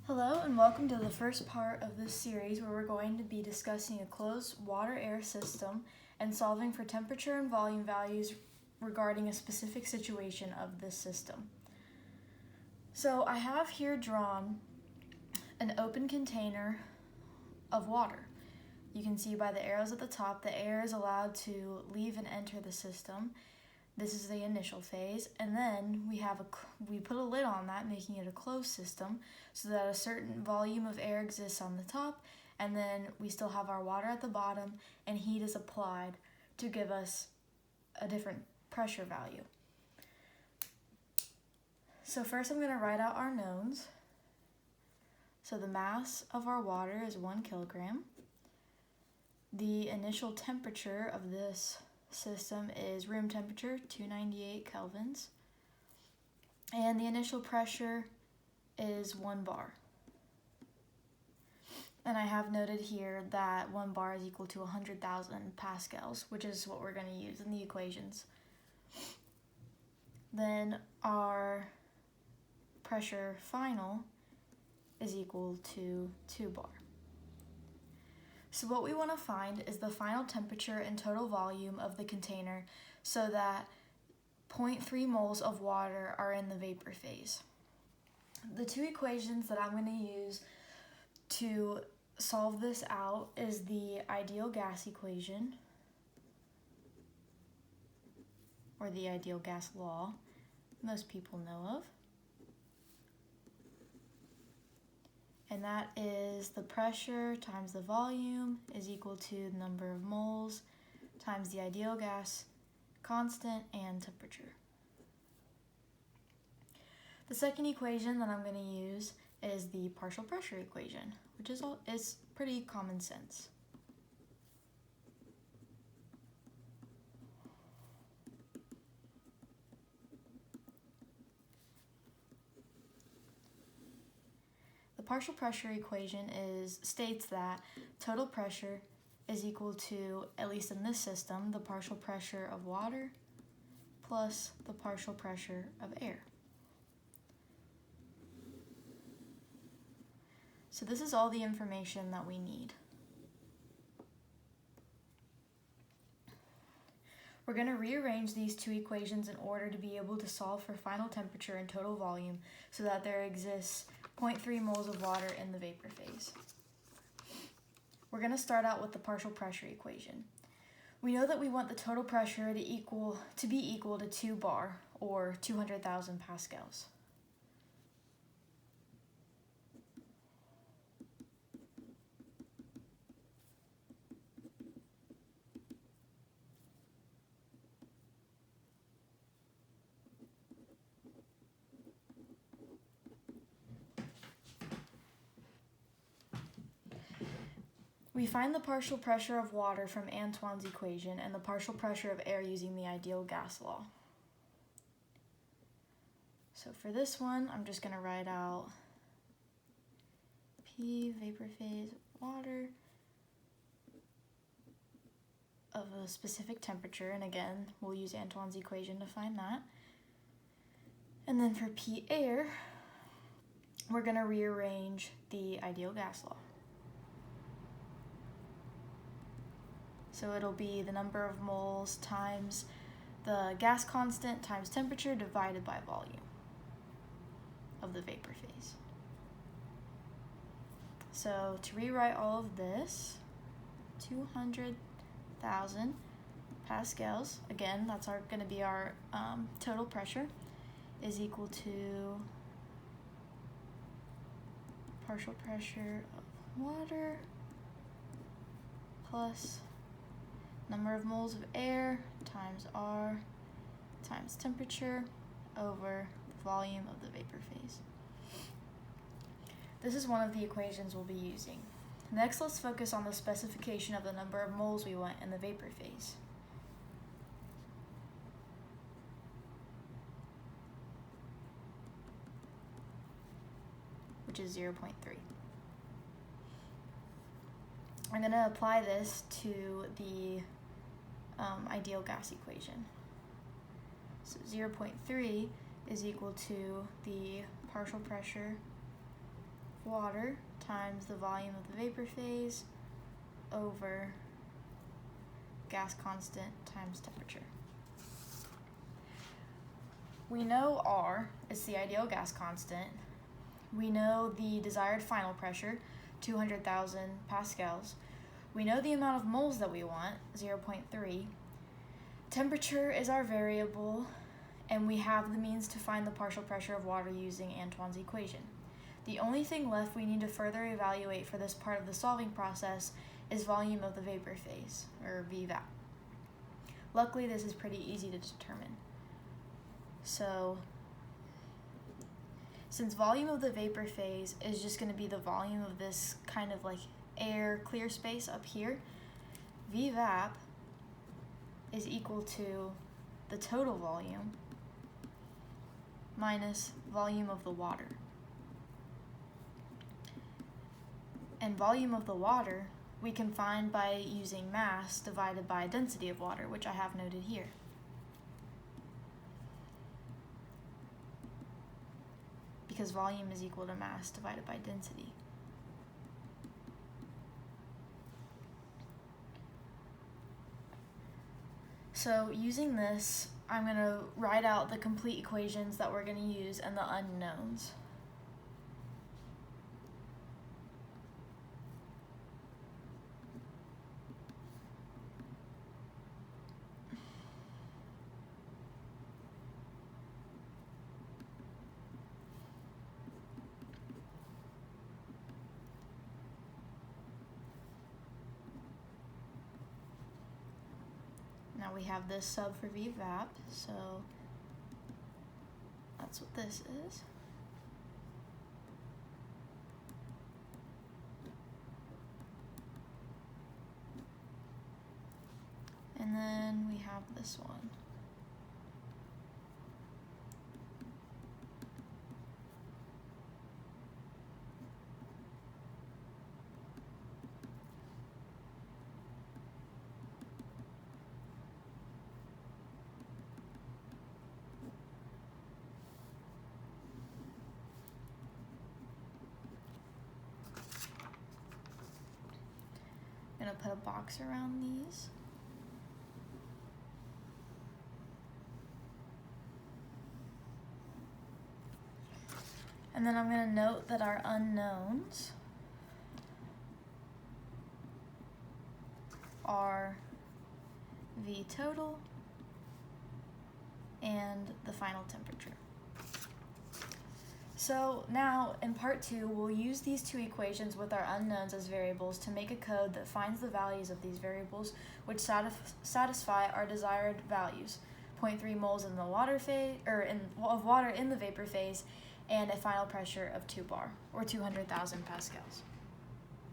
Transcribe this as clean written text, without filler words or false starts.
Hello and welcome to the first part of this series where we're going to be discussing a closed water-air system and solving for temperature and volume values regarding a specific situation of this system. So I have here drawn an open container of water. You can see by the arrows at the top, the air is allowed to leave and enter the system. This is the initial phase, and then we put a lid on that, making it a closed system so that a certain volume of air exists on the top, and then we still have our water at the bottom, and heat is applied to give us a different pressure value. So first I'm going to write out our knowns. So the mass of our water is 1 kilogram. The initial temperature of this system is room temperature, 298 kelvins, and the initial pressure is 1 bar. And I have noted here that 1 bar is equal to 100,000 pascals, which is what we're going to use in the equations. Then our pressure final is equal to 2 bar. So what we want to find is the final temperature and total volume of the container so that 0.3 moles of water are in the vapor phase. The two equations that I'm going to use to solve this out is the ideal gas equation, or the ideal gas law, most people know of. And that is the pressure times the volume is equal to the number of moles times the ideal gas constant and temperature. The second equation that I'm going to use is the partial pressure equation, which is pretty common sense. The partial pressure equation states that total pressure is equal to, at least in this system, the partial pressure of water plus the partial pressure of air. So this is all the information that we need. We're going to rearrange these two equations in order to be able to solve for final temperature and total volume so that there exists 0.3 moles of water in the vapor phase. We're going to start out with the partial pressure equation. We know that we want the total pressure to be equal to 2 bar, or 200,000 pascals. We find the partial pressure of water from Antoine's equation and the partial pressure of air using the ideal gas law. So for this one, I'm just going to write out P vapor phase water of a specific temperature, and again, we'll use Antoine's equation to find that. And then for P air, we're going to rearrange the ideal gas law. So it'll be the number of moles times the gas constant times temperature divided by volume of the vapor phase. So to rewrite all of this, 200,000 pascals, again, that's going to be our total pressure, is equal to partial pressure of water plus number of moles of air times R times temperature over the volume of the vapor phase. This is one of the equations we'll be using. Next, let's focus on the specification of the number of moles we want in the vapor phase. Which is 0.3. I'm going to apply this to the ideal gas equation. So 0.3 is equal to the partial pressure water times the volume of the vapor phase over gas constant times temperature. We know R is the ideal gas constant. We know the desired final pressure, 200,000 pascals. We know the amount of moles that we want, 0.3. Temperature is our variable, and we have the means to find the partial pressure of water using Antoine's equation. The only thing left we need to further evaluate for this part of the solving process is volume of the vapor phase, or VVAP. Luckily, this is pretty easy to determine. So, since volume of the vapor phase is just going to be the volume of this kind of like air clear space up here, VVAP is equal to the total volume minus volume of the water. And volume of the water we can find by using mass divided by density of water, which I have noted here. Because volume is equal to mass divided by density. So using this, I'm going to write out the complete equations that we're going to use and the unknowns. Now we have this sub for VVAP, so that's what this is. And then we have this one. I'm going to put a box around these. And then I'm going to note that our unknowns are V total and the final temperature. So now in part 2, we'll use these two equations with our unknowns as variables to make a code that finds the values of these variables which satisfy our desired values, 0.3 moles in the water phase, of water in the vapor phase, and a final pressure of 2 bar, or 200,000 pascals.